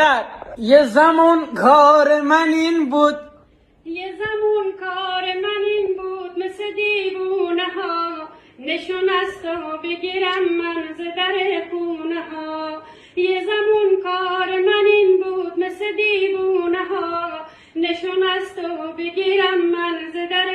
برادر یه زمان کار من این بود، یه زمان کار من این بود، مثل دیوونه ها نشون است و بگیرم من ز در خونه ها. یه زمان کار من این بود، مثل دیوونه ها نشون است و بگیرم من ز در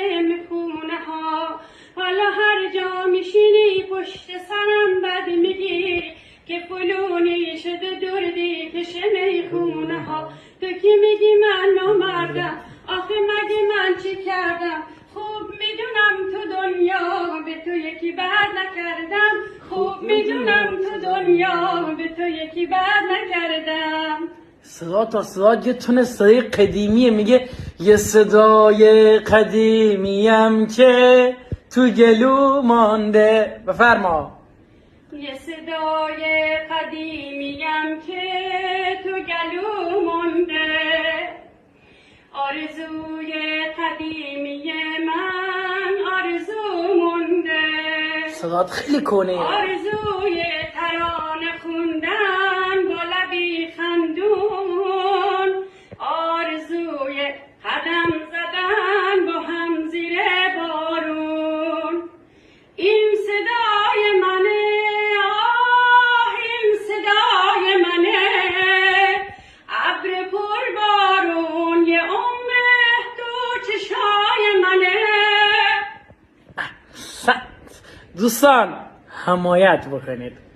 خونه ها. حالا هر جا میشینی پشت سرم بد میگی که فلونی شده دردی پیش میخونه ها. تو کی میگی من نامردم؟ آخه مگه من چی کردم؟ خوب میدونم تو دنیا به تو یکی بد نکردم. خوب میدونم تو دنیا به تو یکی بد نکردم. صدا تا صدا یه تونه صدای قدیمیه، میگه یه صدای قدیمیم که تو گلو مانده. بفرما. یه صدای قدیمیم که تو گلو مونده، آرزوی قدیمی من آرزو مونده. صدات خیلی کنه. آرزوی ترانه خوندن با لبی خندون، آرزوی قدم زدن با هم زیر بارون. این صدای منه، آه این صدای منه، ابر پر بارون یه عمر تو چشای منه. دوستان حمایت بکنید.